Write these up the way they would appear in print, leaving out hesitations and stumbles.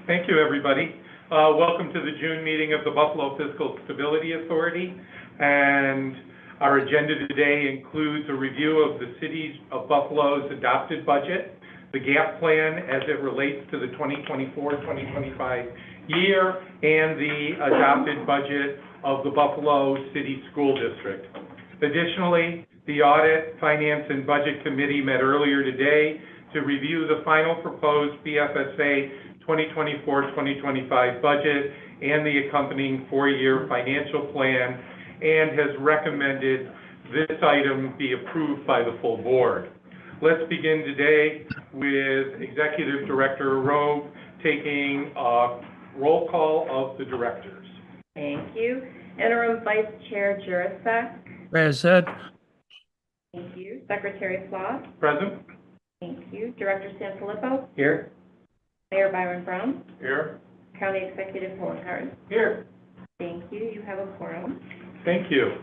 Thank you, everybody. Welcome to the June meeting of the Buffalo Fiscal Stability Authority. And our agenda today includes a review of the City of Buffalo's adopted budget, the GAP plan as it relates to the 2024-2025 year, and the adopted budget of the Buffalo City School District. Additionally, the Audit, Finance, and Budget Committee met earlier today to review the final proposed BFSA 2024-2025 budget and the accompanying four-year financial plan, and has recommended this item be approved by the full board. Let's begin today with Executive Director Rowe taking a roll call of the directors. Thank you. Interim Vice Chair Jurasek. Present. Thank you. Secretary Floss. Present. Thank you. Director Sanfilippo. Here. Mayor Byron Brown. Here. County Executive Hohenhart. Here. Thank you. You have a quorum. Thank you.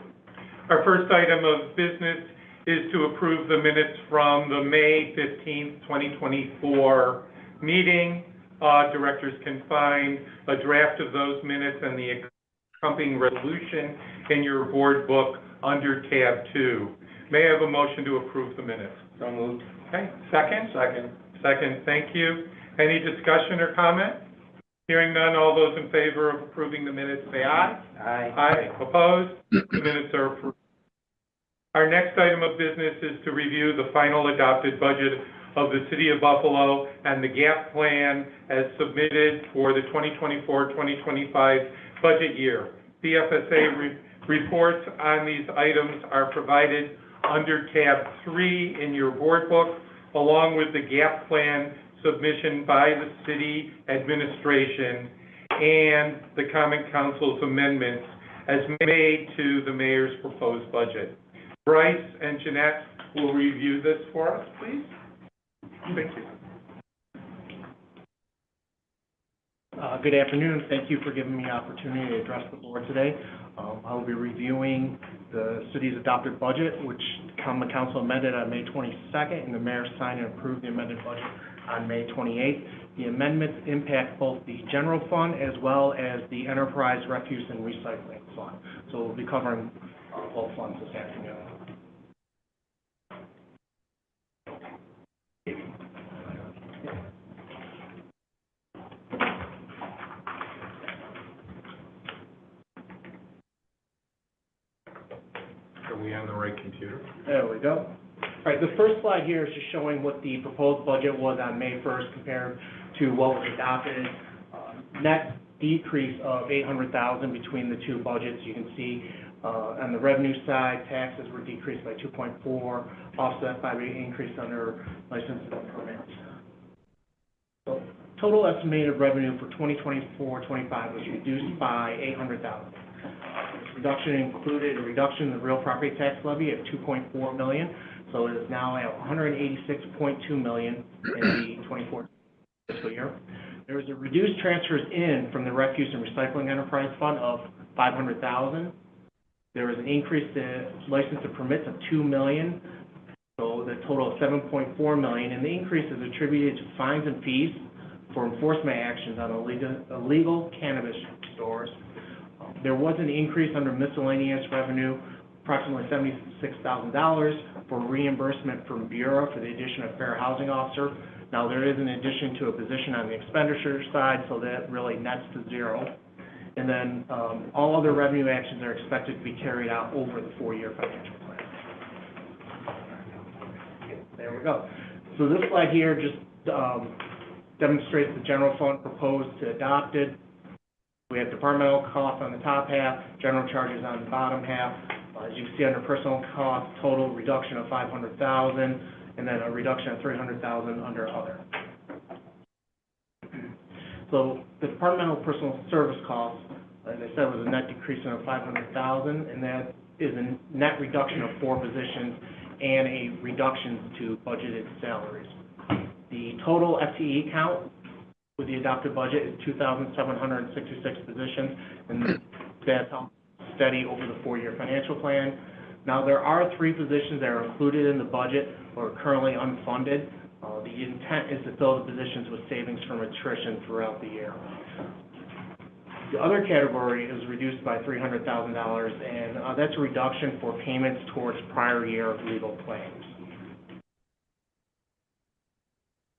Our first item of business is to approve the minutes from the May 15th, 2024 meeting. Directors can find a draft of those minutes and the accompanying resolution in your board book under tab 2. May I have a motion to approve the minutes? So moved. Okay, second? Second, thank you. Any discussion or comment? Hearing none, all those in favor of approving the minutes say aye. Aye. Aye. Opposed? The minutes are approved. Our next item of business is to review the final adopted budget of the City of Buffalo and the GAP plan as submitted for the 2024-2025 budget year. BFSA reports on these items are provided under tab 3 in your board book, along with the GAP plan submission by the city administration and the Common Council's amendments as made to the mayor's proposed budget. Bryce and Jeanette will review this for us, please. Thank you. Good afternoon. Thank you for giving me the opportunity to address the board today. I will be reviewing the city's adopted budget, which the Common Council amended on May 22nd, and the mayor signed and approved the amended budget on May 28th. The amendments impact both the general fund as well as the enterprise refuse and recycling fund. So we'll be covering both funds this afternoon. Are we on the right computer? There we go. All right, the first slide here is just showing what the proposed budget was on May 1st compared to what was adopted. Net decrease of $800,000 between the two budgets. You can see on the revenue side, taxes were decreased by 2.4, offset by the increase under licenses and permits. So total estimated revenue for 2024-25 was reduced by $800,000. This reduction included a reduction in the real property tax levy of $2.4 million. So it is now at $186.2 million in the 24 fiscal year. There was a reduced transfers in from the refuse and recycling enterprise fund of $500,000. There was an increase in license and permits of $2 million, so the total of $7.4 million. And the increase is attributed to fines and fees for enforcement actions on illegal cannabis stores. There was an increase under miscellaneous revenue, approximately $76,000 for reimbursement from Bureau for the addition of fair housing officer. Now there is an addition to a position on the expenditure side, so that really nets to zero. And then all other revenue actions are expected to be carried out over the four-year financial plan. There we go. So this slide here just demonstrates the general fund proposed to adopted. We have departmental costs on the top half, general charges on the bottom half. As you can see under personal costs, total reduction of $500,000, and then a reduction of $300,000 under other. So the departmental personal service costs, as I said, was a net decrease of $500,000, and that is a net reduction of 4 positions and a reduction to budgeted salaries. The total FTE count with the adopted budget is 2,766 positions, and that's steady over the four-year financial plan. Now, there are 3 positions that are included in the budget or are currently unfunded. The intent is to fill the positions with savings from attrition throughout the year. The other category is reduced by $300,000, and that's a reduction for payments towards prior year legal claims.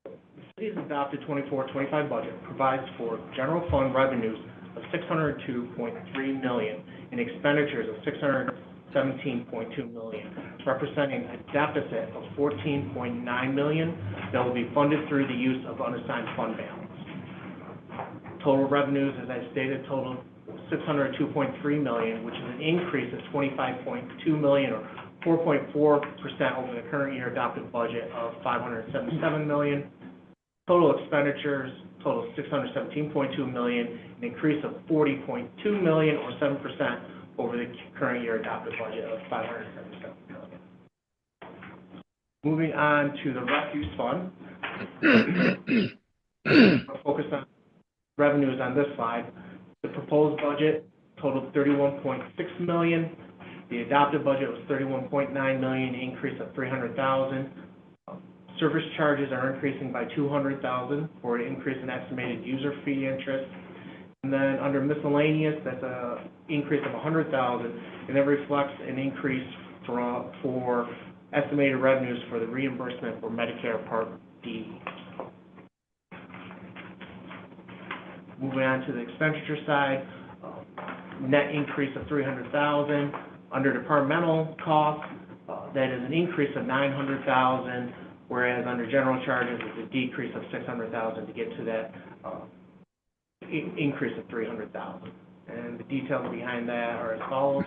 The city's adopted 24-25 budget provides for general fund revenues of $602.3 million and expenditures of $617.2 million, representing a deficit of $14.9 million that will be funded through the use of unassigned fund balance. Total revenues, as I stated, total $602.3 million, which is an increase of $25.2 million or 4.4% over the current year adopted budget of $577 million. Total expenditures total $617.2 million, an increase of $40.2 million or 7% over the current year adopted budget of $577 million. Moving on to the refuse fund. I'll focus on revenues on this slide. The proposed budget totaled $31.6 million. The adopted budget was $31.9 million, an increase of $300,000. Service charges are increasing by $200,000 for an increase in estimated user fee interest. And then under miscellaneous, that's an increase of $100,000, and that reflects an increase for estimated revenues for the reimbursement for Medicare Part D. Moving on to the expenditure side, net increase of $300,000. Under departmental costs, that is an increase of $900,000, whereas under general charges, it's a decrease of $600,000 to get to that increase of $300,000. And the details behind that are as follows.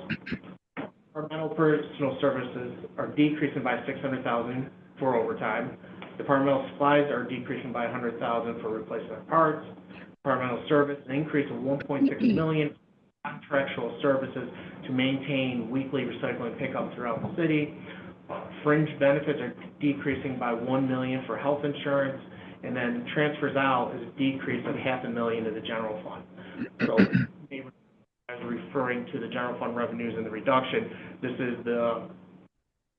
Departmental personal services are decreasing by $600,000 for overtime. Departmental supplies are decreasing by $100,000 for replacement parts. Departmental service, an increase of $1.6 million. Contractual services to maintain weekly recycling pickup throughout the city. Fringe benefits are decreasing by $1 million for health insurance, and then transfers out is a decrease of $500,000 to the general fund. So, as referring to the general fund revenues and the reduction, this is the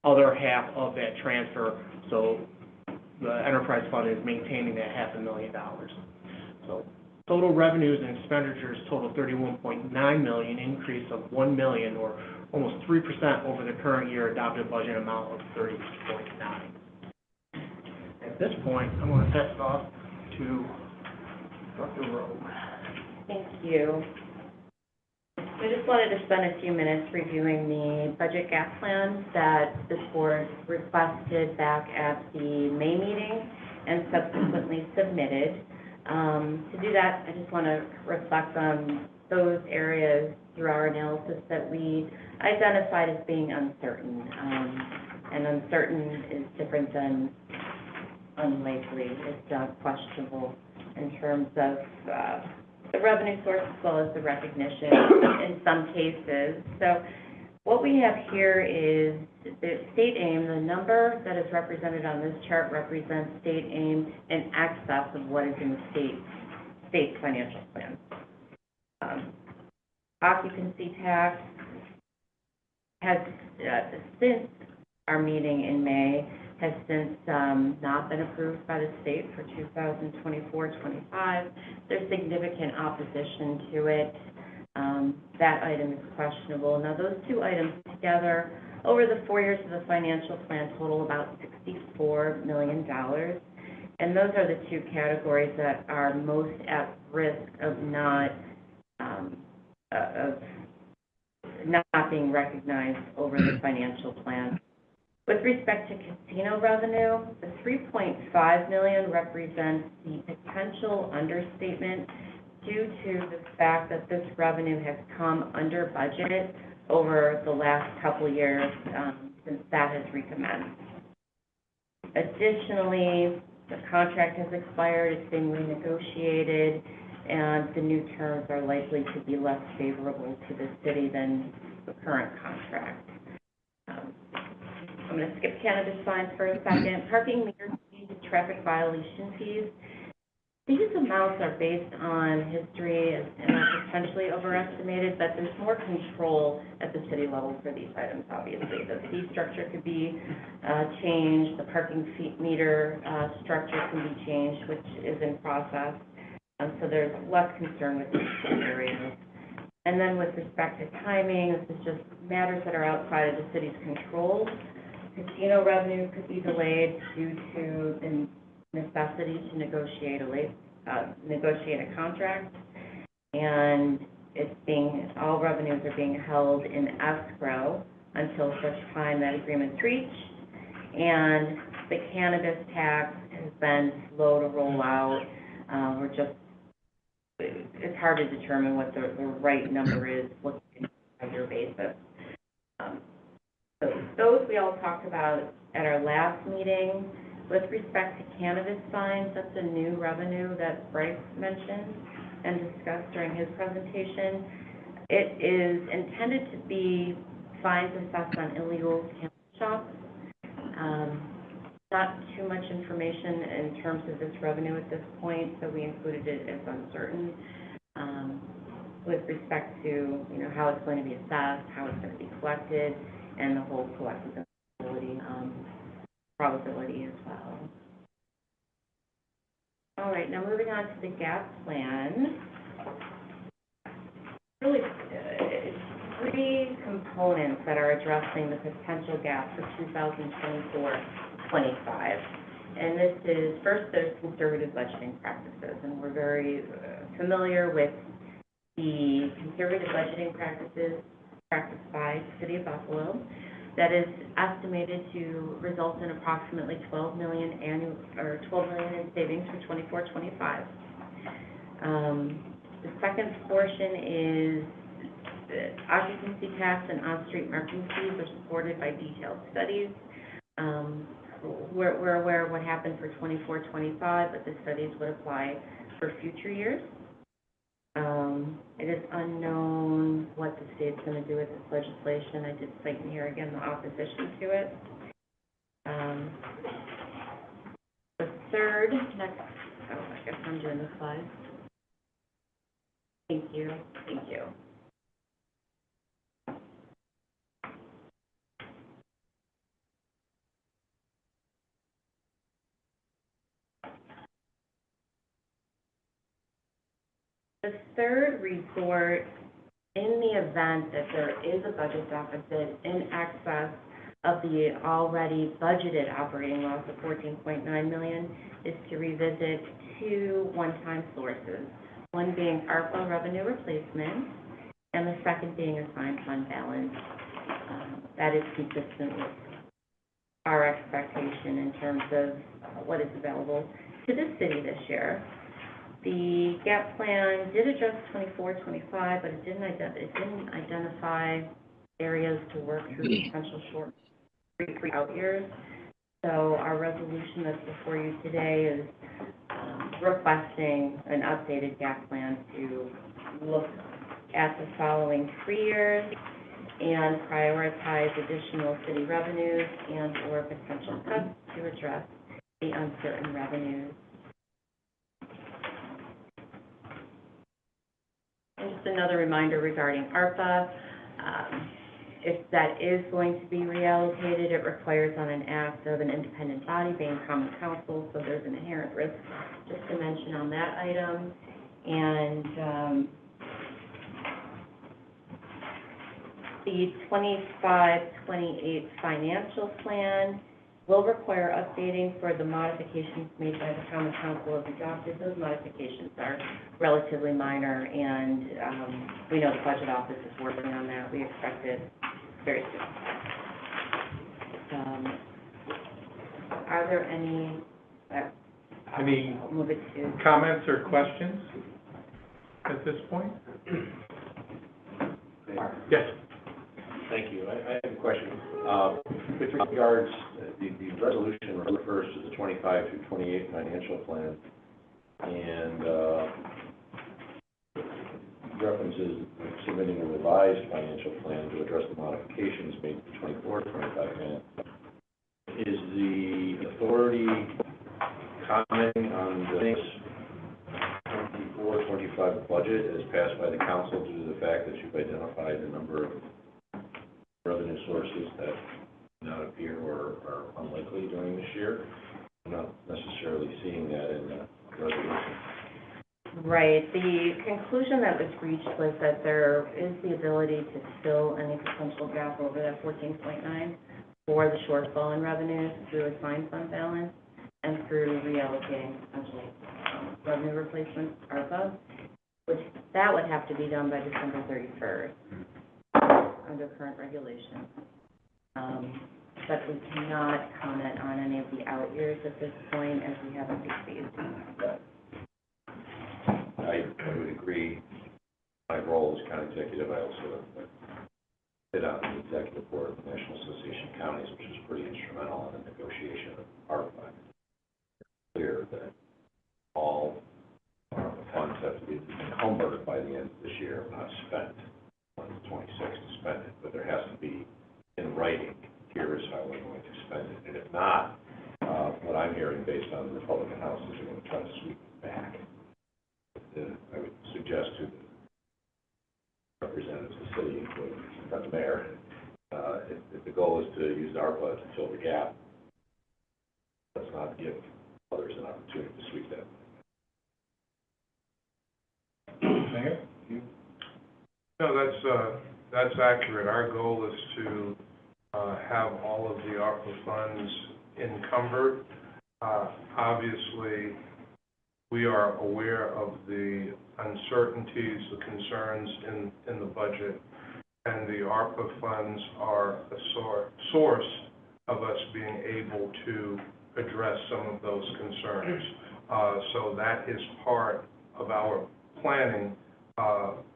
other half of that transfer. So, the enterprise fund is maintaining that $500,000. So, total revenues and expenditures total $31.9 million, increase of $1 million or almost 3% over the current year adopted budget amount of $30.9. At this point, I'm going to pass it off to Dr. Rowe. Thank you. I just wanted to spend a few minutes reviewing the budget gap plan that this board requested back at the May meeting and subsequently submitted. To do that, I just want to reflect on those areas through our analysis that we identified as being uncertain. And uncertain is different than unlikely. It's questionable in terms of the revenue source as well as the recognition in some cases. So what we have here is the state aim. The number that is represented on this chart represents state aim in excess of what is in the state's financial plan. Occupancy tax has, since our meeting in May, has since not been approved by the state for 2024-25. There's significant opposition to it. That item is questionable. Now, those two items together, over the 4 years of the financial plan, total about $64 million. And those are the two categories that are most at risk of not being recognized over the financial plan. With respect to casino revenue, the $3.5 million represents the potential understatement due to the fact that this revenue has come under budget over the last couple years since that has recommenced. Additionally, the contract has expired, it's being renegotiated, and the new terms are likely to be less favorable to the city than the current contract. I'm going to skip cannabis fines for a second. Parking meter fees, traffic violation fees. These amounts are based on history and are potentially overestimated, but there's more control at the city level for these items, obviously. The fee structure could be changed, the parking fee meter structure can be changed, which is in process. So there's less concern with these areas. And then with respect to timing, this is just matters that are outside of the city's control. Casino revenue could be delayed due to the necessity to negotiate a contract, and all revenues are being held in escrow until such time that agreement's reached, and the cannabis tax has been slow to roll out. It's hard to determine what the right number is looking at a year basis. So those we all talked about at our last meeting. With respect to cannabis fines, that's a new revenue that Bryce mentioned and discussed during his presentation. It is intended to be fines assessed on illegal cannabis shops. Not too much information in terms of this revenue at this point, so we included it as uncertain with respect to, how it's going to be assessed, how it's going to be collected, and the whole collectability probability as well. All right, now moving on to the GAP plan. Really, three components that are addressing the potential gap for 2024-25. And this is, first, there's conservative budgeting practices, and we're very familiar with the conservative budgeting practices practiced by the City of Buffalo. That is estimated to result in approximately $12 million in savings for 24-25. The second portion is occupancy tax and on-street marking fees are supported by detailed studies. We're aware of what happened for 24-25, but the studies would apply for future years. It is unknown what the state's going to do with this legislation. I did cite in here again the opposition to it. The third, I guess I'm doing the slide. Thank you. The third resort, in the event that there is a budget deficit in excess of the already budgeted operating loss of $14.9 million, is to revisit two one-time sources, one being ARPA revenue replacement, and the second being assigned fund balance. That is consistent with our expectation in terms of what is available to the city this year. The GAP plan did adjust 24-25, but it didn't identify areas to work through potential short out years. So our resolution that's before you today is requesting an updated GAP plan to look at the following 3 years and prioritize additional city revenues and or potential cuts to address the uncertain revenues. And just another reminder regarding ARPA, if that is going to be reallocated, it requires on an act of an independent body being common council, so there's an inherent risk, just to mention on that item. And the 25-28 financial plan will require updating for the modifications made by the common council as adopted. Those modifications are relatively minor, and we know the budget office is working on that. We expect it very soon. Are there any move it to comments or questions at this point? Yes. Thank you. I have a question. With regards, the resolution refers to the 25 through 28 financial plan and references submitting a revised financial plan to address the modifications made to 24-25 plan. Is the authority commenting on this 2025 budget as passed by the council due to the fact that you've identified a number of revenue sources that do not appear or are unlikely during this year. I'm not necessarily seeing that in the resolution. Right. The conclusion that was reached was that there is the ability to fill any potential gap over that 14.9 for the shortfall in revenues through assigned fund balance and through reallocating potential revenue replacement ARPA, which that would have to be done by December 31st under current regulations. But we cannot comment on any of the out years at this point as we haven't received. I would agree. My role as county executive, I also sit on the executive board of the National Association of Counties, which is pretty instrumental in the negotiation of ARPA. It's clear that all ARPA funds have to be encumbered by the end of this year, not spent on the 26th to spend it, but there has to be in writing, here is how we're going to spend it. And if not, what I'm hearing based on the Republican House is they're going to try to sweep it back. I would suggest to the representatives of the city, including the mayor, if the goal is to use ARPA to fill the gap, let's not give others an opportunity to sweep that. Mayor? No, that's accurate. Our goal is to have all of the ARPA funds encumbered. Obviously, we are aware of the uncertainties, the concerns in the budget, and the ARPA funds are a source of us being able to address some of those concerns. So that is part of our planning.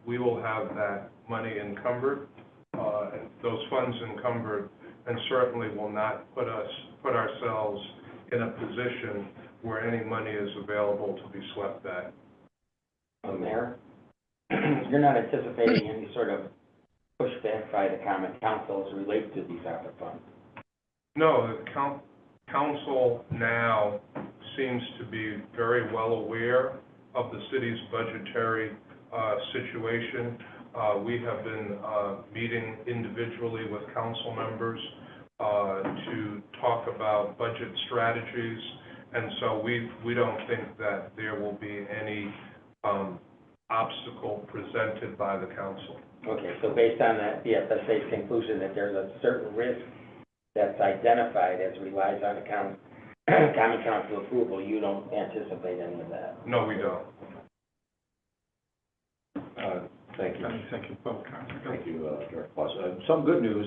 We will have that money encumbered, and those funds encumbered, and certainly will not put ourselves in a position where any money is available to be swept back. Mayor, you're not anticipating any sort of pushback by the common council as relates to these ARPA funds? No, the council now seems to be very well aware of the city's budgetary situation. We have been meeting individually with council members to talk about budget strategies, and so we don't think that there will be any obstacle presented by the council. Okay, so based on that BFSA's conclusion that there's a certain risk that's identified as relies on the common council approval, you don't anticipate any of that? No, we don't. Thank you. Thank you, both. Thank you, Director Claus. Some good news.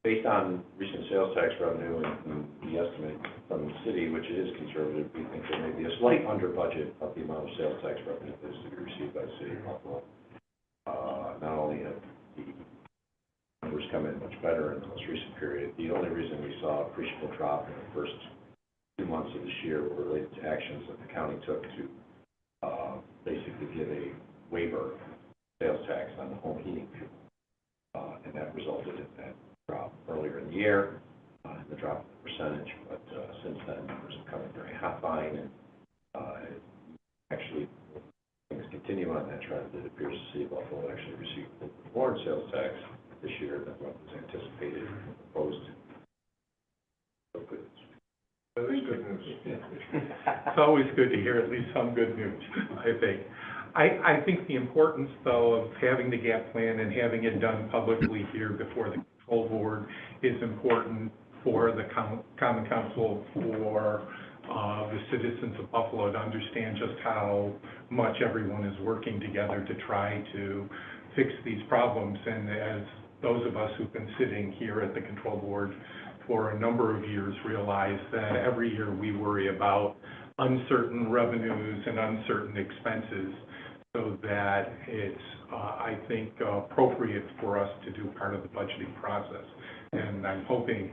Based on recent sales tax revenue and the estimate from the city, which is conservative, we think there may be a slight under budget of the amount of sales tax revenue that is to be received by the city of Buffalo. Not only have the numbers come in much better in the most recent period, the only reason we saw a appreciable drop in the first 2 months of this year were related to actions that the county took to basically give a waiver of sales tax on the home heating fuel. And that resulted in that drop earlier in the year, in the drop in the percentage, but since then, numbers have come in very fine, and actually, things continue on that trend. It appears the city of Buffalo actually received more in sales tax this year than what was anticipated and proposed. So good. That is good news. It's always good to hear at least some good news, I think. I think the importance, though, of having the gap plan and having it done publicly here before the control board is important for the common council, for the citizens of Buffalo to understand just how much everyone is working together to try to fix these problems. And as those of us who've been sitting here at the control board for a number of years realize that every year we worry about uncertain revenues and uncertain expenses, so that it's, I think, appropriate for us to do part of the budgeting process. And I'm hoping,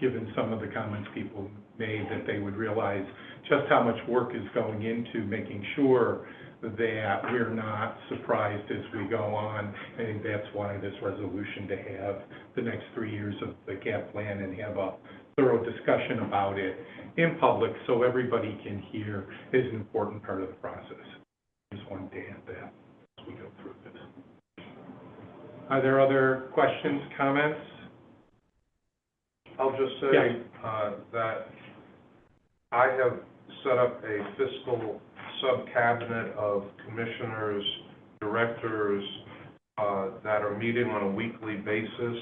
given some of the comments people made, that they would realize just how much work is going into making sure that we're not surprised as we go on. I think that's why this resolution to have the next 3 years of the gap plan and have a thorough discussion about it in public so everybody can hear is an important part of the process. Are there other questions, comments? I'll just say, Yes. that I have set up a fiscal sub-cabinet of commissioners, directors, that are meeting on a weekly basis,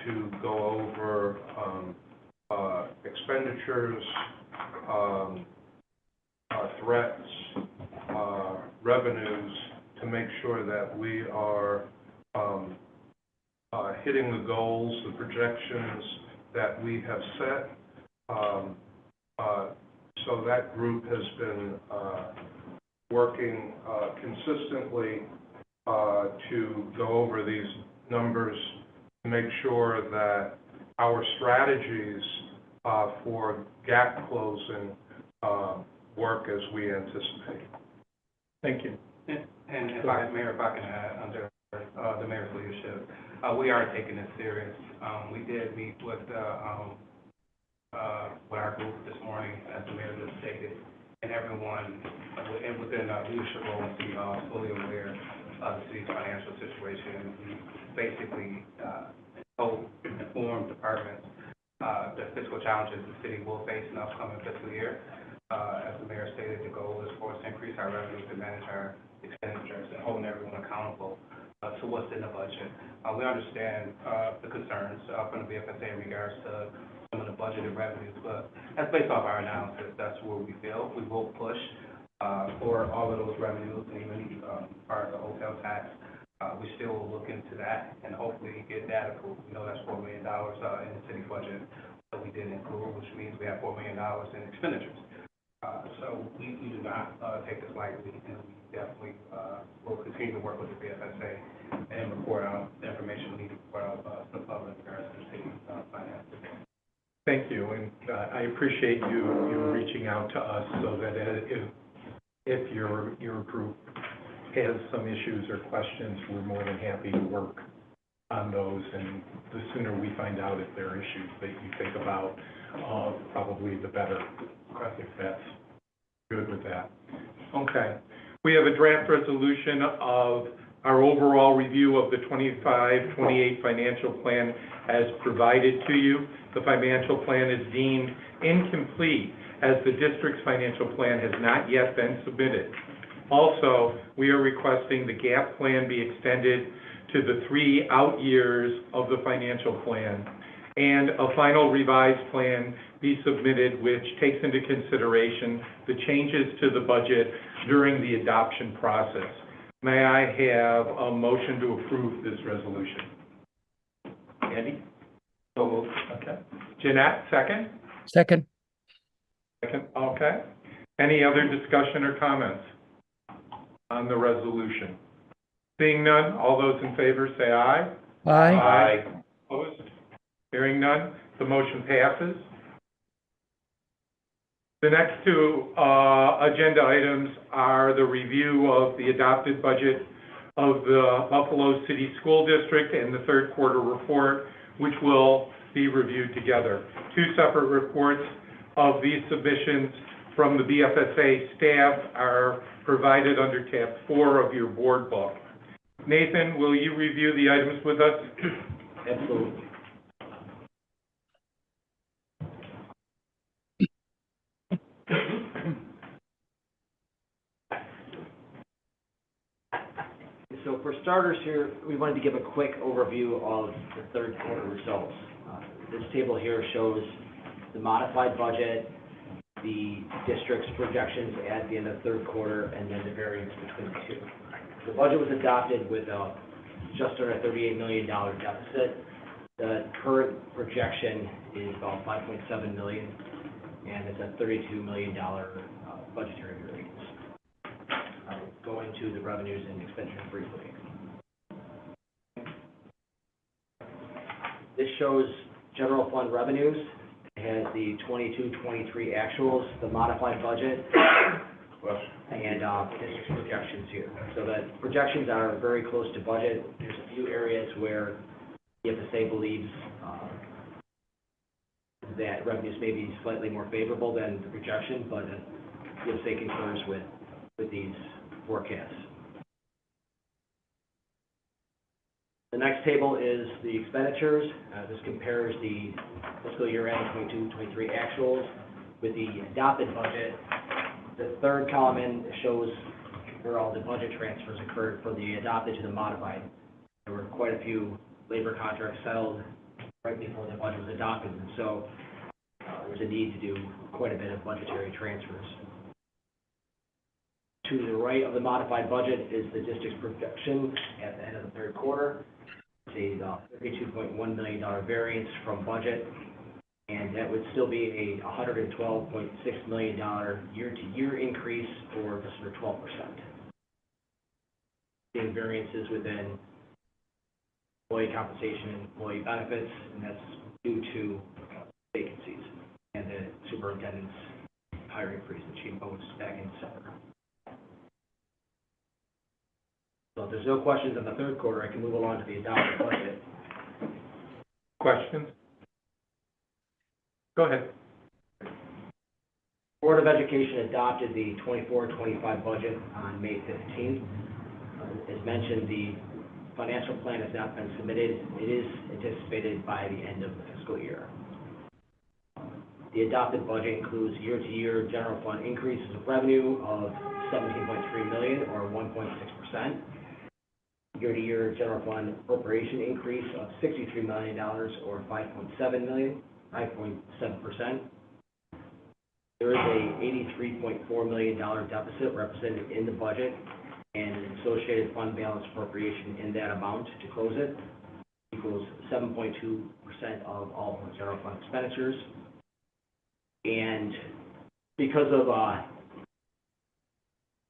to go over, expenditures, threats, revenues, to make sure that we are, hitting the goals, the projections that we have set. So that group has been working consistently to go over these numbers to make sure that our strategies for gap closing work as we anticipate. Thank you. And if I, Mayor, if I can add, under the mayor's leadership, we are taking this serious. We did meet with our group this morning, as the mayor just stated, and everyone within our leadership role in City Hall is fully aware of the city's financial situation. We basically informed departments the fiscal challenges the city will face in the upcoming fiscal year. As the mayor stated, the goal is for us to increase our revenues and manage our expenditures and holding everyone accountable to what's in the budget. We understand the concerns from the BFSA in regards to some of the budgeted revenues, but that's based off our analysis. That's where we feel we will push for all of those revenues, and even part of the hotel tax. We still will look into that and hopefully get that approved. We know that's $4 million in the city budget that we didn't include, which means we have $4 million in expenditures. So we do not take this lightly, and we definitely will continue to work with the BFSA and report out the information we need to report out to the public in regards to the city finances. Thank you, and I appreciate you reaching out to us so that if your group has some issues or questions, we're more than happy to work on those, and the sooner we find out if there are issues that you think about, probably the better, if that's good with that. Okay. We have a draft resolution of our overall review of the 25-28 financial plan as provided to you. The financial plan is deemed incomplete as the district's financial plan has not yet been submitted. Also, we are requesting the gap plan be extended to the 3 out years of the financial plan, and a final revised plan be submitted which takes into consideration the changes to the budget during the adoption process. May I have a motion to approve this resolution? Andy? So moved. Okay. Jeanette, second? Second. Second, okay. Any other discussion or comments on the resolution? Seeing none, all those in favor say aye. Aye. Aye. Opposed? Hearing none, the motion passes. The next 2 agenda items are the review of the adopted budget of the Buffalo City School District and the third quarter report, which will be reviewed together. 2 separate reports of these submissions from the BFSA staff are provided under tab 4 of your board book. Nathan, will you review the items with us? Absolutely. So for starters here, we wanted to give a quick overview of the third quarter results. This table here shows the modified budget, the district's projections at the end of the third quarter, and then the variance between the two. The budget was adopted with just under a $38 million deficit. The current projection is about $5.7 million, and it's a $32 million budgetary variance. Going to the revenues and expenditures briefly. This shows general fund revenues. It has the 22-23 actuals, the modified budget, and district projections here. So the projections are very close to budget. There's a few areas where the BFSA believes that revenues may be slightly more favorable than the projection, but the BFSA concurs with these forecasts. The next table is the expenditures. This compares the fiscal year end 22-23 actuals with the adopted budget. The third column in shows where all the budget transfers occurred from the adopted to the modified. There were quite a few labor contracts settled right before the budget was adopted, and so there's a need to do quite a bit of budgetary transfers. To the right of the modified budget is the district's projection at the end of the third quarter. It's a $32.1 million variance from budget, and that would still be a $112.6 million year-to-year increase, or just for 12%. Seeing variances within employee compensation and employee benefits, and that's due to vacancies and the superintendent's hiring freeze that she imposed back in December. So if there's no questions on the third quarter, I can move along to the adopted budget. Questions? Go ahead. Board of Education adopted the 24-25 budget on May 15th. As mentioned, the financial plan has not been submitted. It is anticipated by the end of the fiscal year. The adopted budget includes year-to-year general fund increases of revenue of $17.3 million, or 1.6%. Year-to-year general fund appropriation increase of $63 million, or 5.7 million, 5.7%. There is a $83.4 million deficit represented in the budget, and an associated fund balance appropriation in that amount to close it equals 7.2% of all general fund expenditures. And because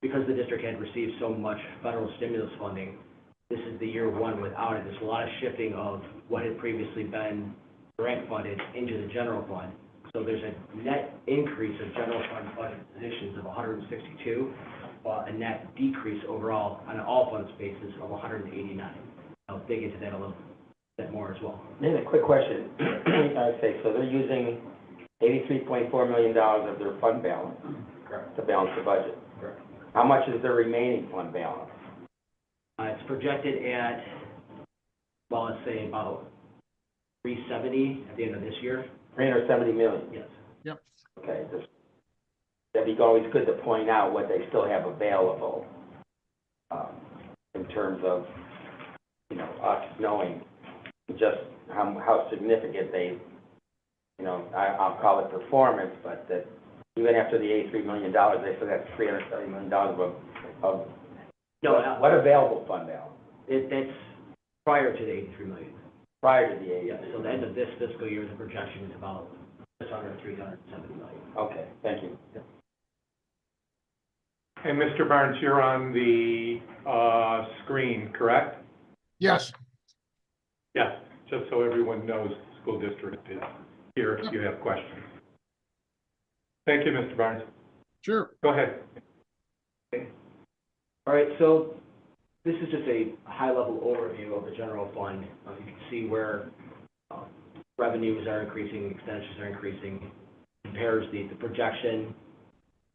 the district had received so much federal stimulus funding, this is the year one without it. There's a lot of shifting of what had previously been grant funded into the general fund. So there's a net increase of general fund budget positions of 162, but a net decrease overall on an all funds basis of 189. I'll dig into that a little bit more as well. Then a quick question. Okay, so they're using $83.4 million of their fund balance. Correct. To balance the budget. Correct. How much is their remaining fund balance? It's projected at, well, let's say about 370 at the end of this year. 370 million? Yes. Okay, that'd be always good to point out what they still have available, in terms of, us knowing just how significant they, I'll call it performance, but that even after the $83 million, they still have $370 million of No, what available fund balance? That's prior to the 83 million. Prior to the 83 Yeah, so the end of this fiscal year, the projection is about just under 370 million. Okay, thank you. And Mr. Barnes, you're on the screen, correct? Yes. Yes, just so everyone knows the school district is here if you have questions. Thank you, Mr. Barnes. Sure. Go ahead. Okay. All right, so this is just a high-level overview of the general fund. You can see where revenues are increasing, expenditures are increasing. Compares the projection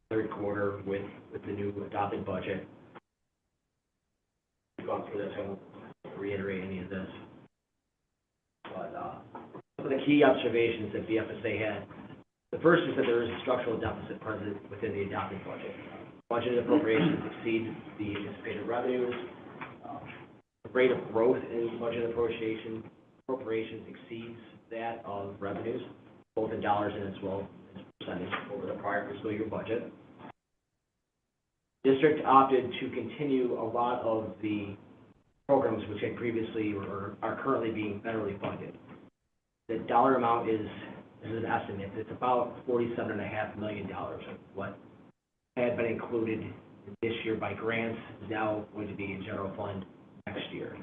third quarter with the new adopted budget. We've gone through this, I won't reiterate any of this. But some of the key observations that BFSA had, the first is that there is a structural deficit present within the adopted budget. Budgeted appropriations exceed the anticipated revenues. The rate of growth in budget appropriations exceeds that of revenues, both in dollars and as well as percentage over the prior fiscal year budget. District opted to continue a lot of the programs which had previously or are currently being federally funded. The dollar amount is an estimate. It's about $47.5 million of what had been included this year by grants is now going to be in general fund next year.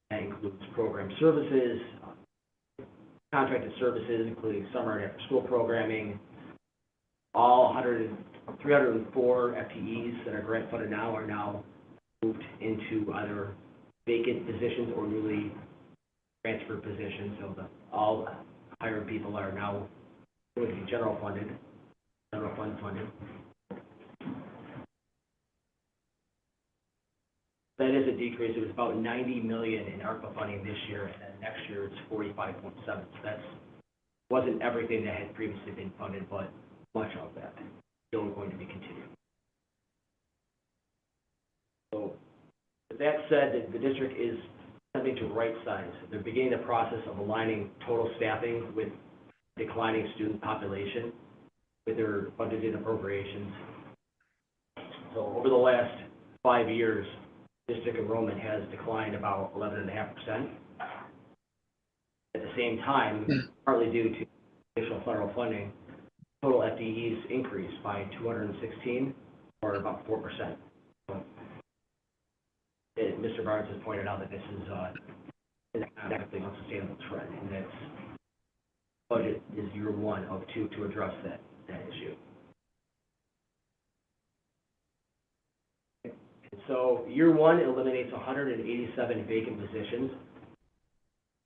That includes program services, contracted services, including summer and after-school programming. All 304 FTEs that are grant funded now are now moved into either vacant positions or newly transferred positions. So all hired people are now going to be general fund funded. That is a decrease. It was about 90 million in ARPA funding this year, and then next year it's 45.7. So that's, wasn't everything that had previously been funded, but much of that still going to be continued. So with that said, the district is attempting to right size. They're beginning the process of aligning total staffing with declining student population with their budgeted appropriations. So over the last 5 years, district enrollment has declined about 11.5%. At the same time, partly due to additional federal funding, total FTEs increased by 216, or about 4%. So, Mr. Barnes has pointed out that this is an economically unsustainable trend, and that budget is year one of two to address that issue. And so year one eliminates 187 vacant positions.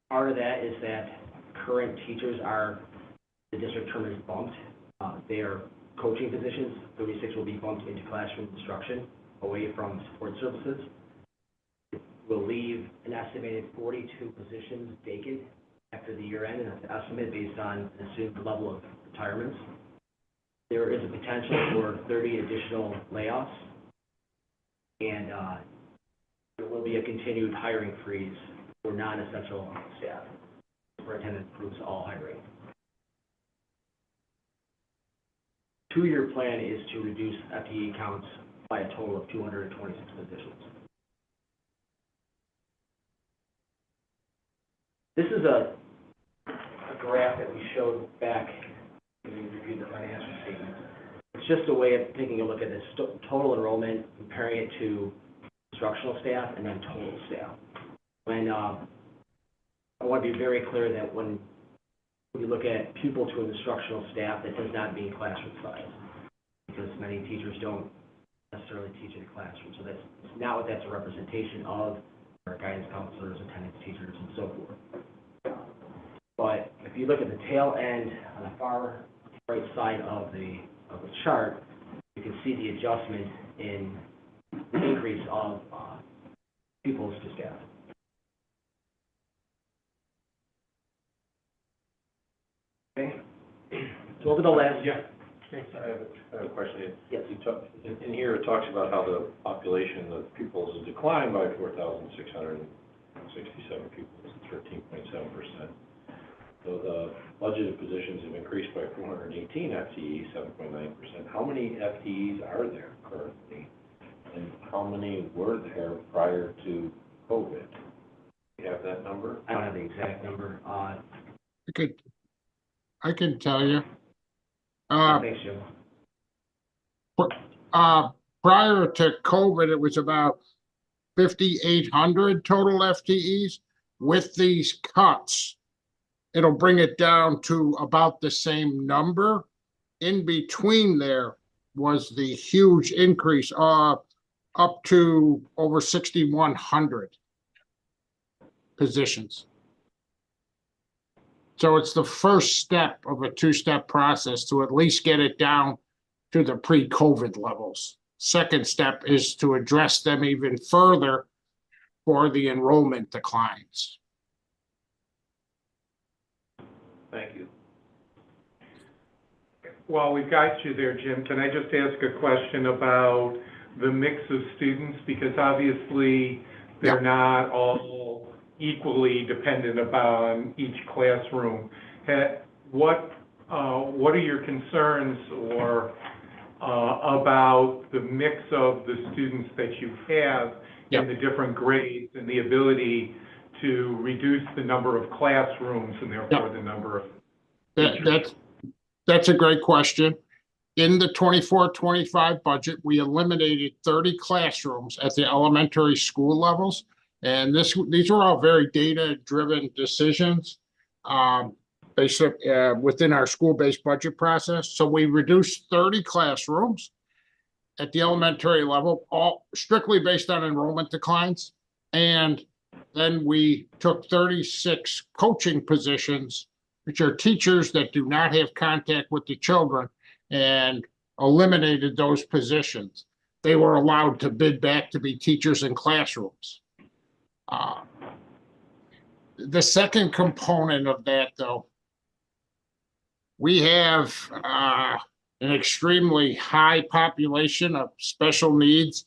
Part of that is that current teachers are, the district term is bumped. They are coaching positions. 36 will be bumped into classroom instruction away from support services. Will leave an estimated 42 positions vacant after the year end, and that's an estimate based on an assumed level of retirements. There is a potential for 30 additional layoffs, and there will be a continued hiring freeze for non-essential staff. The superintendent approves all hiring. Two-year plan is to reduce FTE counts by a total of 226 positions. This is a graph that we showed back when we reviewed the financial statements. It's just a way of taking a look at this total enrollment, comparing it to instructional staff and then total staff. When I want to be very clear that when you look at pupil to instructional staff, that does not mean classroom size, because many teachers don't necessarily teach in a classroom. So that's not what that's a representation of. Our guidance counselors, attendance teachers, and so forth. But if you look at the tail end on the far right side of the chart, you can see the adjustment in the increase of pupils to staff. Okay. So over the last I have a question. Yes. In here, it talks about how the population of pupils has declined by 4,667 pupils, 13.7%. So the budgeted positions have increased by 418 FTEs, 7.9%. How many FTEs are there currently, and how many were there prior to COVID? Do you have that number? I don't have the exact number. I can tell you. Thanks, Jim. Prior to COVID, it was about 5,800 total FTEs. With these cuts, it'll bring it down to about the same number. In between there was the huge increase up to over 6,100 positions. So it's the first step of a two-step process to at least get it down to the pre-COVID levels. Second step is to address them even further for the enrollment declines. Thank you. While we've got you there, Jim, can I just ask a question about the mix of students? Because obviously they're not all equally dependent upon each classroom. What are your concerns or about the mix of the students that you have in the different grades and the ability to reduce the number of classrooms and therefore the number of teachers? That's a great question. In the 24-25 budget, we eliminated 30 classrooms at the elementary school levels. And these were all very data-driven decisions based within our school-based budget process. So we reduced 30 classrooms at the elementary level, all strictly based on enrollment declines. And then we took 36 coaching positions, which are teachers that do not have contact with the children, and eliminated those positions. They were allowed to bid back to be teachers in classrooms. The second component of that, though, we have an extremely high population of special needs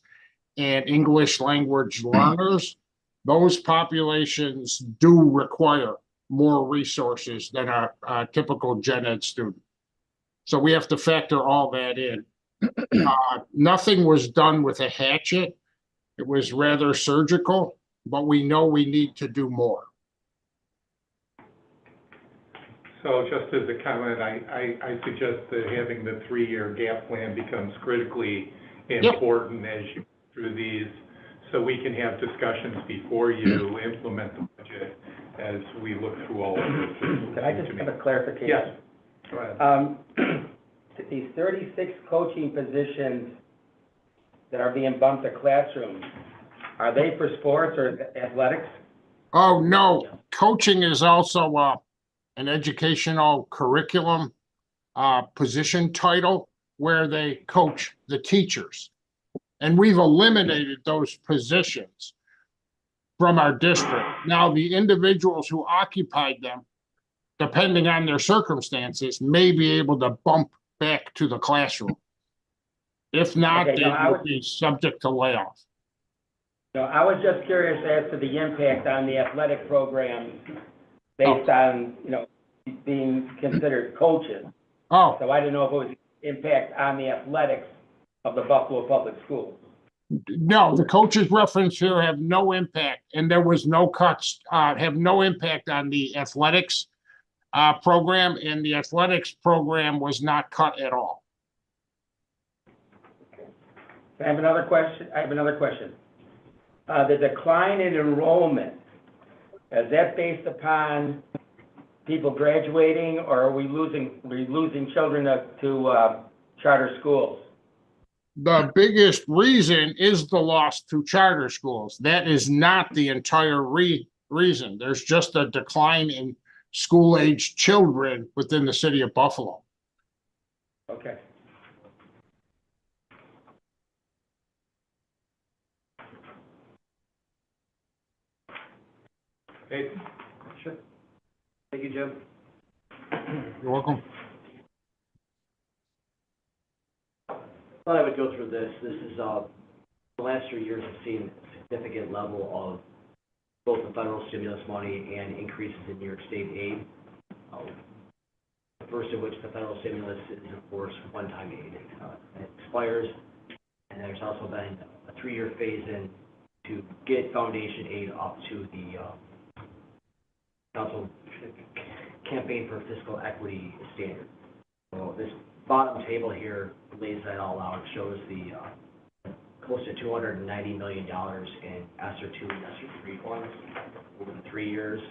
and English language learners. Those populations do require more resources than a typical gen ed student. So we have to factor all that in. Nothing was done with a hatchet. It was rather surgical, but we know we need to do more. So just as a comment, I suggest that having the 3-year gap plan becomes critically important as you go through these, so we can have discussions before you implement the budget as we look through all of this. Can I just have a clarification? Yes, go ahead. These 36 coaching positions that are being bumped to classrooms, are they for sports or athletics? Oh, no. Coaching is also an educational curriculum position title where they coach the teachers. And we've eliminated those positions from our district. Now, the individuals who occupied them, depending on their circumstances, may be able to bump back to the classroom. If not, Okay, they no, would be subject to layoff. No, I was just curious as to the impact on the athletic programs based on, being considered coaches. Oh, So I didn't know if it was impact on the athletics of the Buffalo Public Schools. no, the coaches reference here have no impact, and there was no cuts, have no impact on the athletics program, and the athletics program was not cut at all. I have another question. The decline in enrollment, is that based upon people graduating, or are we losing children to charter schools? The biggest reason is the loss to charter schools. That is not the entire reason. There's just a decline in school-aged children within the city of Buffalo. Okay. Hey, Sure. Thank you, Jim. You're welcome. Thought I would go through this. This is, the last 3 years have seen a significant level of both the federal stimulus money and increases in New York State aid. The first of which, the federal stimulus, is of course one-time aid. It expires, and there's also been a 3-year phase-in to get foundation aid up to the Council Campaign for Fiscal Equity standard. So this bottom table here lays that all out. It shows the close to $290 million in ESSER 2 and ESSER 3 funds over the 3 years,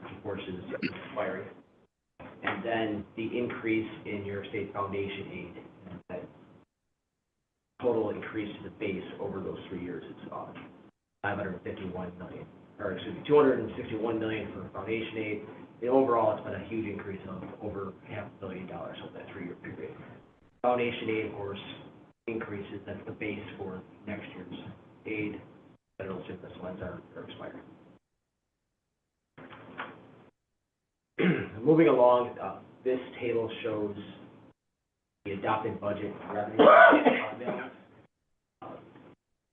which of course is expiring. And then the increase in your state foundation aid, that total increase to the base over those 3 years is $551 million, or excuse me, $261 million for foundation aid. And overall, it's been a huge increase of over $500 million over that 3-year period. Foundation aid, of course, increases. That's the base for next year's aid. Federal stimulus funds are expiring. Moving along, this table shows the adopted budget revenue.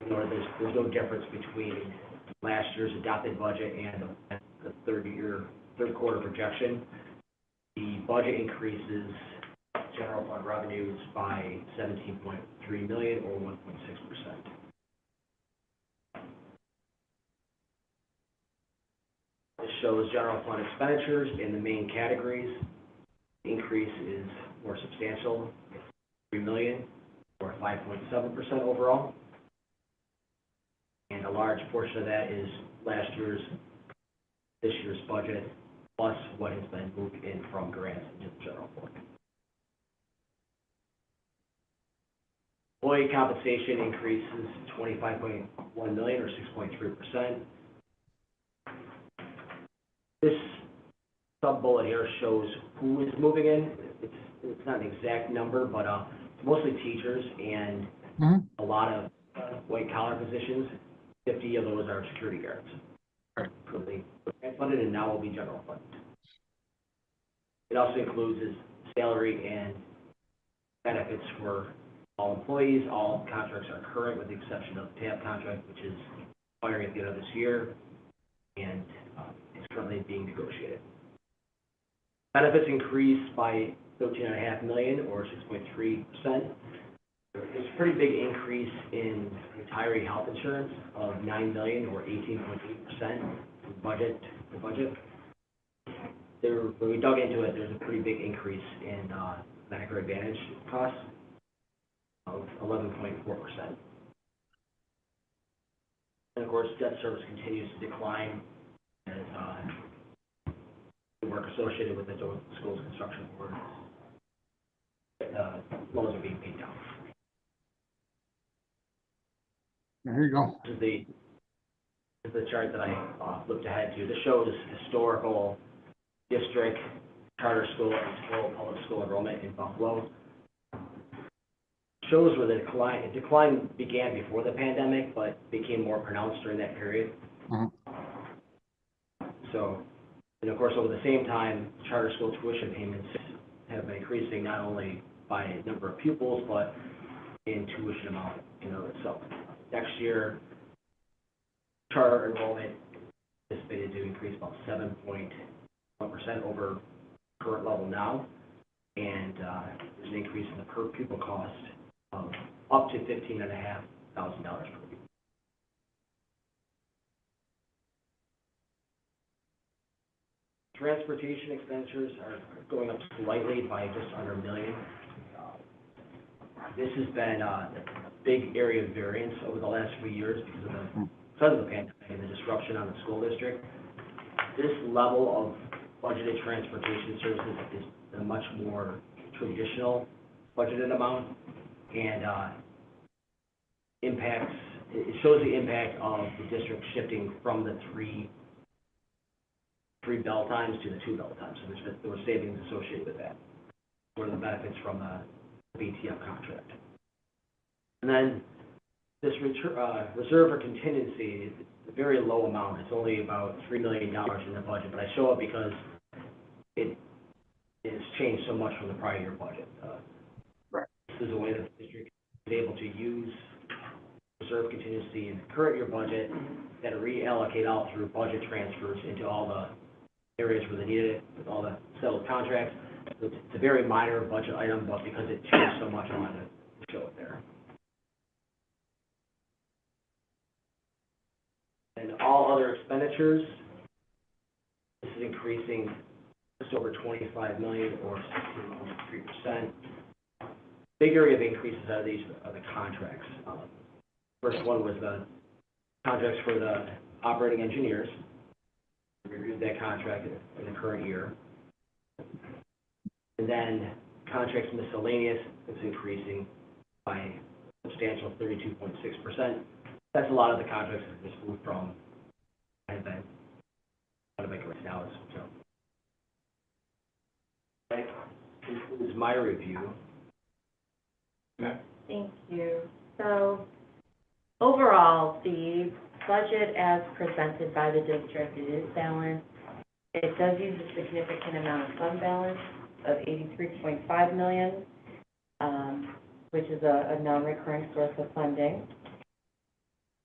There's no difference between last year's adopted budget and the third quarter projection. The budget increases general fund revenues by $17.3 million or 1.6%. This shows general fund expenditures in the main categories. The increase is more substantial, $3 million or 5.7% overall. And a large portion of that is this year's budget, plus what has been moved in from grants into the general fund. Employee compensation increases $25.1 million or 6.3%. This sub-bullet here shows who is moving in. It's not an exact number, but it's mostly teachers and a lot of white-collar positions. 50 of those are security guards. currently grant funded and now will be general funded. It also includes his salary and benefits for all employees. All contracts are current with the exception of the TAB contract, which is expiring at the end of this year and is currently being negotiated. Benefits increased by $13.5 million or 6.3%. There's a pretty big increase in retiree health insurance of $9 million or 18.8% the budget. When we dug into it, there's a pretty big increase in Medicare Advantage costs of 11.4%. And of course, debt service continues to decline as the work associated with the school's construction board loans are being paid down. There you go. This is the chart that I looked ahead to. This shows historical district, charter school, and total public school enrollment in Buffalo. Shows where the decline began before the pandemic, but became more pronounced during that period. So, and of course, over the same time, charter school tuition payments have been increasing not only by number of pupils, but in tuition amount in and of itself. Next year, charter enrollment is anticipated to increase about 7.1% over current level now, and there's an increase in the per pupil cost of up to $15,500 per pupil. Transportation expenditures are going up slightly by just under $1 million. This has been a big area of variance over the last few years because of the pandemic and the disruption on the school district. This level of budgeted transportation services is a much more traditional budgeted amount, and it shows the impact of the district shifting from the three bell times to the 2 bell times. So there were savings associated with that. One of the benefits from the BTF contract. And then this reserve for contingency is a very low amount. It's only about $3 million in the budget, but I show it because it has changed so much from the prior year budget. This is a way that the district is able to use reserve contingency in the current year budget, then reallocate out through budget transfers into all the areas where they need it, with all the settled contracts. It's a very minor budget item, but because it changed so much, I wanted to show it there. And all other expenditures, this is increasing just over $25 million or 16.3%. Big area of increases out of these are the contracts. First one was the contracts for the operating engineers. We reviewed that contract in the current year. And then contracts miscellaneous is increasing by a substantial 32.6%. That's a lot of the contracts that just moved from and then what make right now is so. That concludes my review. Thank you. So overall, the budget as presented by the district, it is balanced. It does use a significant amount of fund balance of $83.5 million, which is a non-recurring source of funding.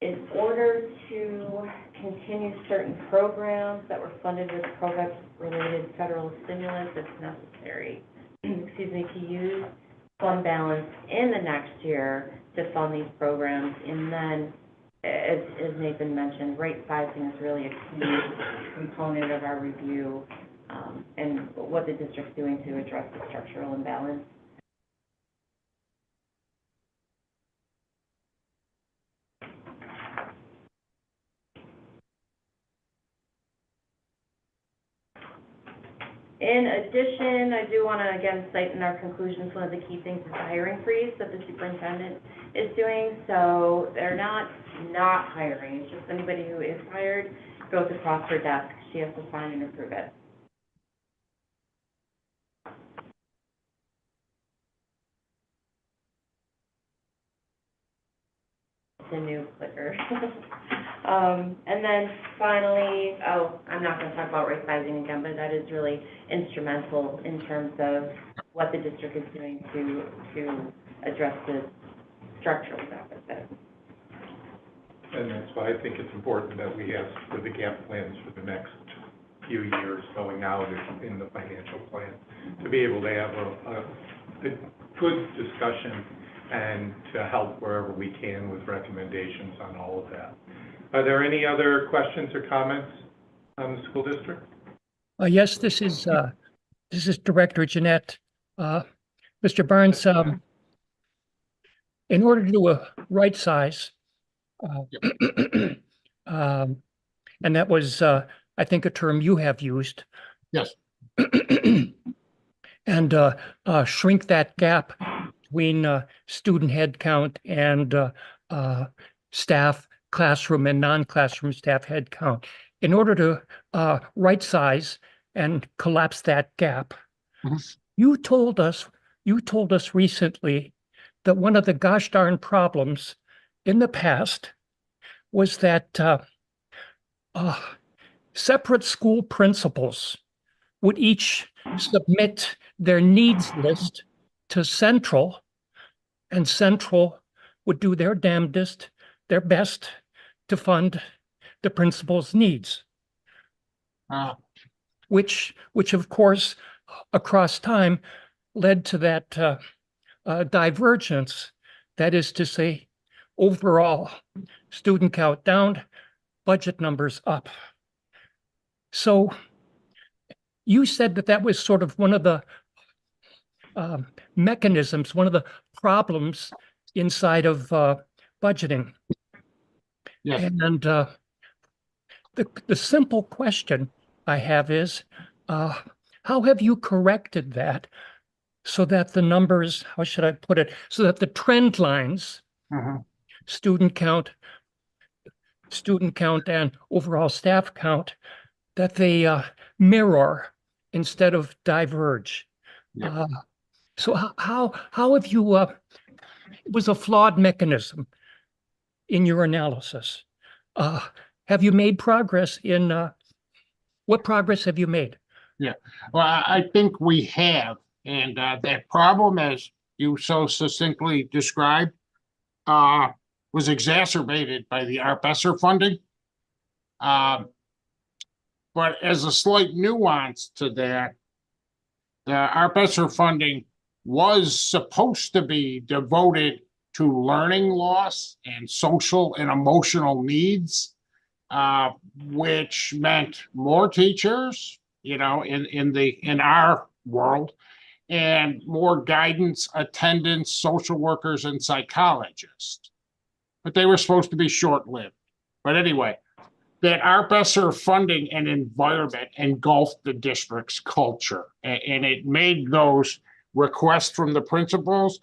In order to continue certain programs that were funded with program-related federal stimulus, it's necessary, to use fund balance in the next year to fund these programs. And then, as Nathan mentioned, rate sizing is really a key component of our review and what the district's doing to address the structural imbalance. In addition, I do want to again cite in our conclusions, one of the key things is the hiring freeze that the superintendent is doing. So they're not hiring. It's just anybody who is hired goes across her desk. She has to sign and approve it. a new clicker. And then finally, I'm not gonna talk about right sizing again, but that is really instrumental in terms of what the district is doing to address the structural deficit. And that's why I think it's important that we have the gap plans for the next few years going out in the financial plan, to be able to have a good discussion and to help wherever we can with recommendations on all of that. Are there any other questions or comments on the school district? Yes, this is Director Jeanette. Mr. Burns, in order to do a right size, and that was, I think, a term you have used. Yes. And shrink that gap between student head count and staff, classroom and non-classroom staff head count. In order to right size and collapse that gap, you told us recently that one of the gosh darn problems in the past was that separate school principals would each submit their needs list to Central, and Central would do their damnedest, their best to fund the principal's needs. Which of course, across time, led to that divergence. That is to say, overall, student count down, budget numbers up. So you said that was sort of one of the mechanisms, one of the problems inside of budgeting. Yes. And the simple question I have is, how have you corrected that so that the numbers, how should I put it, so that the trend lines, student count and overall staff count, that they mirror instead of diverge? Yeah. So how have you, it was a flawed mechanism in your analysis. Have you made progress in, what progress have you made? Yeah, well, I think we have. And that problem, as you so succinctly described, was exacerbated by the ARP-ESSER funding. But as a slight nuance to that, the ARP-ESSER funding was supposed to be devoted to learning loss and social and emotional needs, which meant more teachers, in our world, and more guidance, attendance, social workers, and psychologists. But they were supposed to be short-lived. But anyway, that ARP-ESSER funding and environment engulfed the district's culture, and it made those requests from the principals,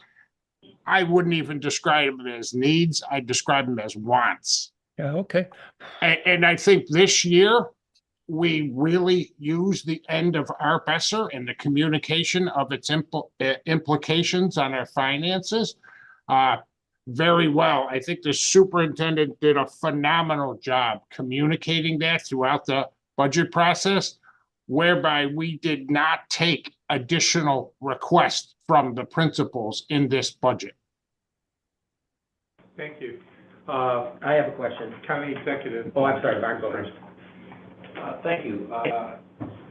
I wouldn't even describe them as needs, I'd describe them as wants. Yeah, okay. And I think this year, we really use the end of ARP-ESSER and the communication of its implications on our finances very well. I think the superintendent did a phenomenal job communicating that throughout the budget process, whereby we did not take additional requests from the principals in this budget. Thank you. I have a question. County Executive. Oh, I'm sorry, Mark, go first. Thank you.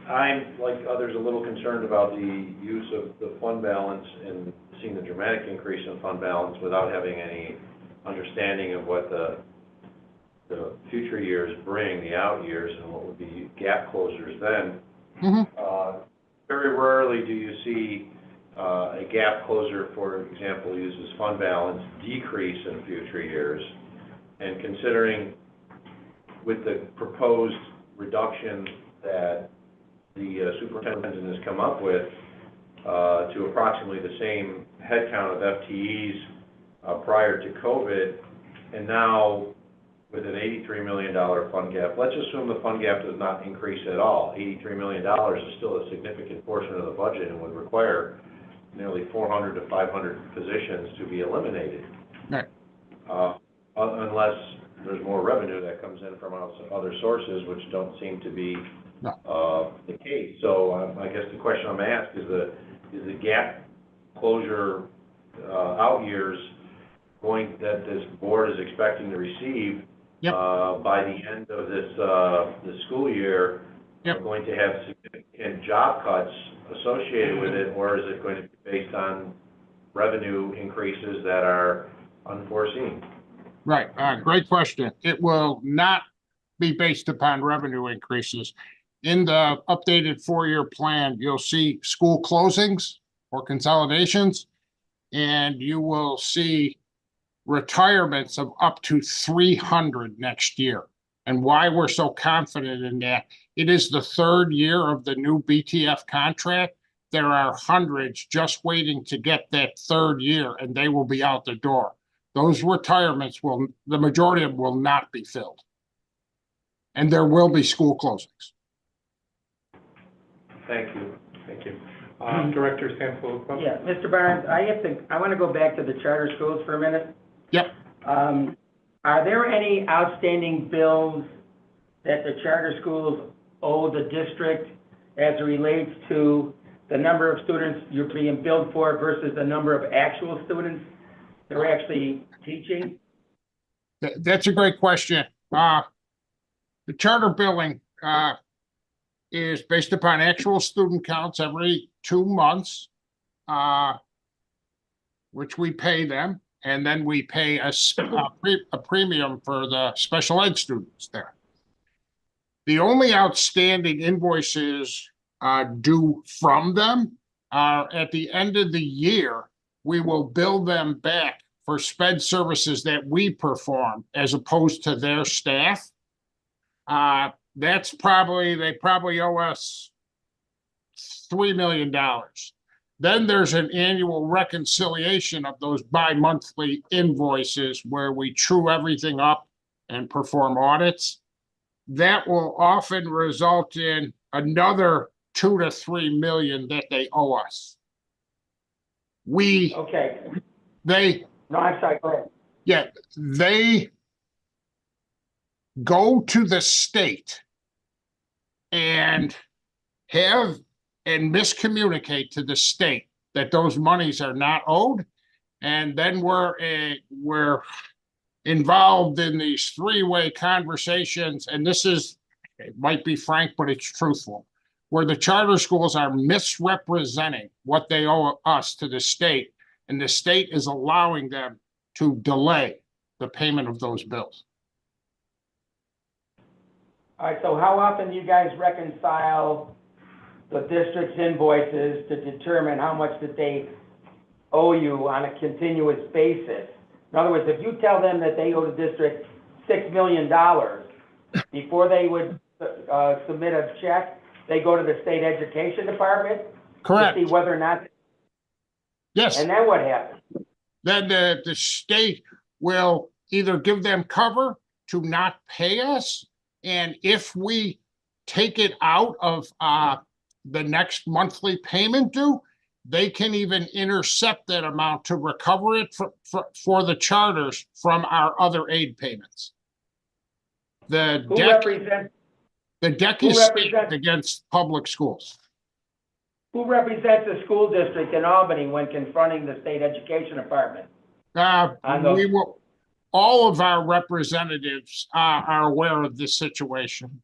I'm, like others, a little concerned about the use of the fund balance and seeing the dramatic increase in fund balance without having any understanding of what the future years bring, the out years, and what would be gap closers then. Very rarely do you see a gap closer, for example, uses fund balance decrease in future years. And considering with the proposed reduction that the superintendent has come up with to approximately the same headcount of FTEs prior to COVID, and now with an $83 million fund gap, let's assume the fund gap does not increase at all. $83 million is still a significant portion of the budget and would require nearly 400 to 500 positions to be eliminated. Right. unless there's more revenue that comes in from other sources, which don't seem to be the case. So I guess the question I'm gonna ask is the gap closure out years that this board is expecting to receive by the end of this school year going to have significant job cuts associated with it, or is it going to be based on revenue increases that are unforeseen? Right, great question. It will not be based upon revenue increases. In the updated four-year plan, you'll see school closings or consolidations, and you will see retirements of up to 300 next year. And why we're so confident in that, it is the third year of the new BTF contract. There are hundreds just waiting to get that third year, and they will be out the door. Those retirements the majority of them will not be filled. And there will be school closings. Thank you. Thank you. Director Sanfilippo? Yeah, Mr. Barnes, I want to go back to the charter schools for a minute. Yep. Are there any outstanding bills that the charter schools owe the district as it relates to the number of students you're being billed for versus the number of actual students they're actually teaching? That's a great question. The charter billing is based upon actual student counts every 2 months, which we pay them, and then we pay a premium for the special ed students there. The only outstanding invoices due from them are at the end of the year. We will bill them back for sped services that we perform as opposed to their staff. They probably owe us $3 million. Then there's an annual reconciliation of those bi-monthly invoices where we true everything up and perform audits. That will often result in another $2 to $3 million that they owe us. Okay. No, I'm sorry, go ahead. Yeah, they go to the state and miscommunicate to the state that those monies are not owed. And then we're involved in these three-way conversations. And it might be frank, but it's truthful, where the charter schools are misrepresenting what they owe us to the state. And the state is allowing them to delay the payment of those bills. All right, so how often do you guys reconcile the district's invoices to determine how much that they owe you on a continuous basis? In other words, if you tell them that they owe the district $6 million, before they would submit a check, they go to the state education department? Correct. To see whether or not. Yes. And then what happens? Then the state will either give them cover to not pay us, and if we take it out of the next monthly payment due, they can even intercept that amount to recover it for the charters from our other aid payments. The deck is staked against public schools. Who represents the school district in Albany when confronting the state education department? All of our representatives are aware of this situation.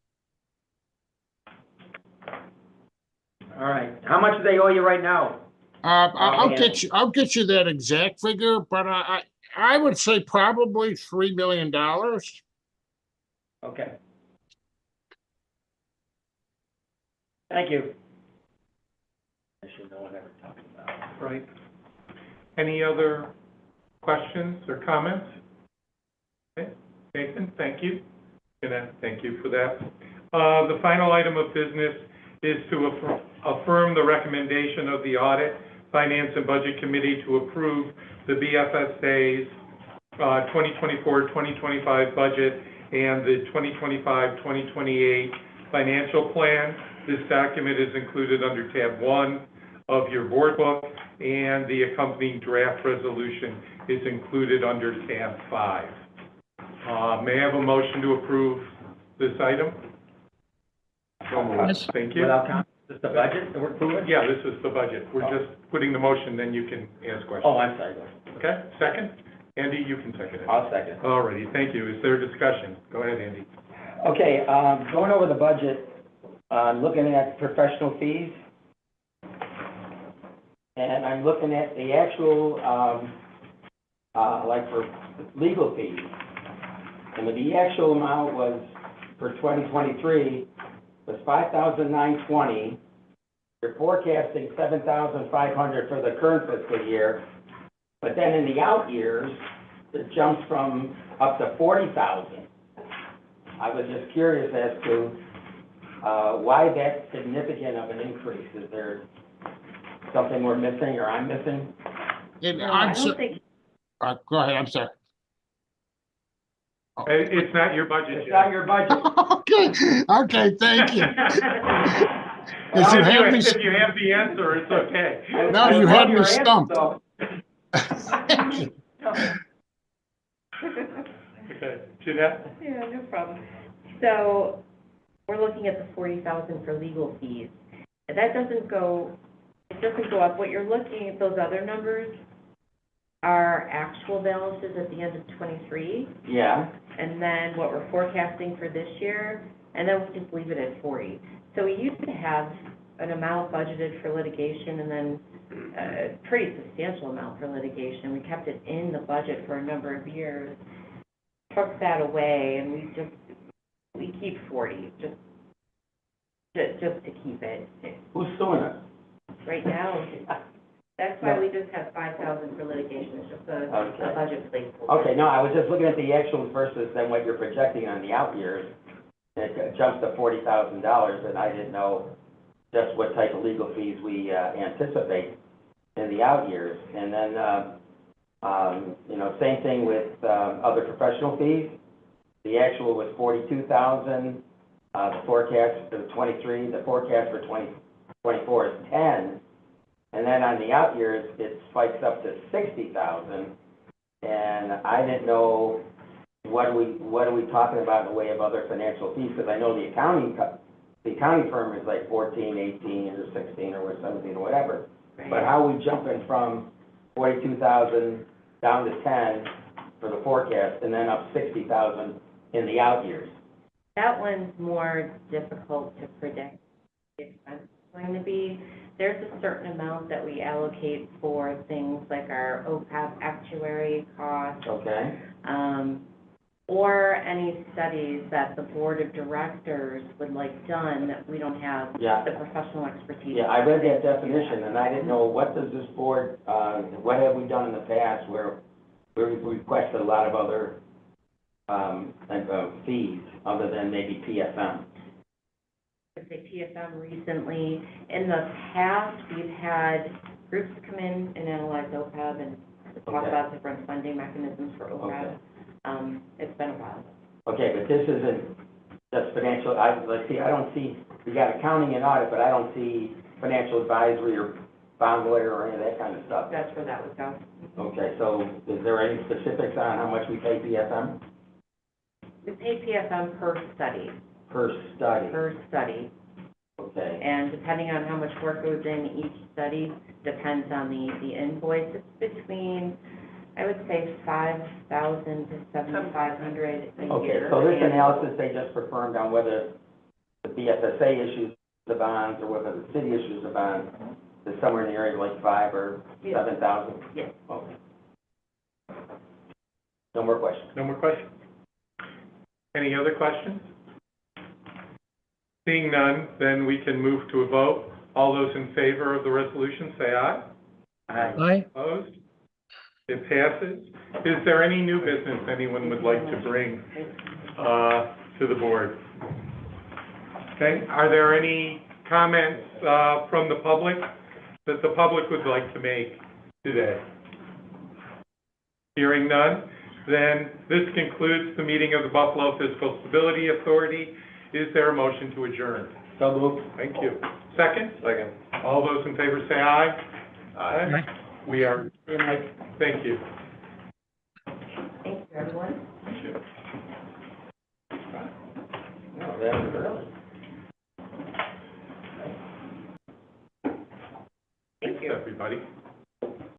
All right. How much do they owe you right now? I'll get you that exact figure, but I would say probably $3 million. Okay. Thank you. No one ever talked about. Right. Any other questions or comments? Okay. Nathan, thank you. Thank you for that. The final item of business is to affirm the recommendation of the Audit, Finance, and Budget Committee to approve the BFSA's 2024-2025 budget and the 2025-2028 financial plan. This document is included under tab 1 of your board book, and the accompanying draft resolution is included under tab 5. May I have a motion to approve this item? Yes. Thank you. Without count, just the budget that we're approving? Yeah, this is the budget. We're just putting the motion, then you can ask questions. Oh, I'm sorry. Okay, second? Andy, you can second it. I'll second. All righty, thank you. Is there discussion? Go ahead, Andy. Okay, going over the budget, looking at professional fees. And I'm looking at the actual, like for legal fees. And the actual amount was, for 2023, was $5,920. You're forecasting $7,500 for the current fiscal year. But then in the out years, it jumps from up to $40,000. I was just curious as to why that significant of an increase. Is there something we're missing or I'm missing? And No, I I'm so, don't think, go ahead, I'm sorry. It's not your budget It's yet. not your budget. Okay, thank you. Well, Is it had me, if you have the answer, it's okay. No, you had me stumped. no. Okay, Jeanette? Yeah, no problem. So, we're looking at the 40,000 for legal fees. That doesn't go, it doesn't go up. What you're looking at, those other numbers are actual balances at the end of 23, Yeah, and then what we're forecasting for this year, and then we just leave it at 40. So we used to have an amount budgeted for litigation and then a pretty substantial amount for litigation. We kept it in the budget for a number of years, took that away, and we keep 40, just to keep it. who's suing us? Right now, that's why we just have 5,000 for litigation, it's just a budget placeholder. Okay, no, I was just looking at the actuals versus then what you're projecting on the out years. It jumps to $40,000, and I didn't know just what type of legal fees we anticipate in the out years. And then, you know, same thing with other professional fees. The actual was $42,000. The forecast for 23, the forecast for 2024 is 10. And then on the out years, it spikes up to 60,000. And I didn't know what are we talking about in the way of other financial fees, because I know the accounting firm is like 14, 18, or 16, or 17, or whatever. Right. But how are we jumping from 42,000 down to 10 for the forecast, and then up 60,000 in the out years? That one's more difficult to predict the expense is going to be. There's a certain amount that we allocate for things like our OPEB actuary costs, Okay. or any studies that the board of directors would like done that we don't have Yeah. the professional expertise. Yeah, I read that definition, and I didn't know, what does this board, what have we done in the past where we've requested a lot of other fees other than maybe PFM? I'd say PFM recently. In the past, we've had groups come in and analyze OPEB and talk Okay. about different funding mechanisms for OPEB. Okay. It's been a while. Okay, but this isn't just financial, I don't see, we got accounting and audit, but I don't see financial advisory or bond lawyer or any of that kind of stuff. That's where that would go. Okay, so is there any specifics on how much we pay PFM We pay PFM per study, per study? Okay, and depending on how much work goes in each study, depends on the invoice. It's between, I would say, 5,000 to 7,500 a okay, year. so this And analysis they just performed on whether the BFSA issues the bonds or whether the city issues the bonds is somewhere in the area of like 5 or Yeah. 7,000? Yes. Okay. No more questions. No more questions? Any other questions? Seeing none, then we can move to a vote. All those in favor of the resolution, say aye. Aye. Opposed? It passes. Is there any new business anyone would like to bring to the board? Okay, are there any comments from the public that the public would like to make today? Hearing none, then this concludes the meeting of the Buffalo Fiscal Stability Authority. Is there a motion to adjourn? So moved. Thank you. Second? Second. All those in favor say aye. Aye. We are, thank you. Thank you, everyone. Thank you. that was early.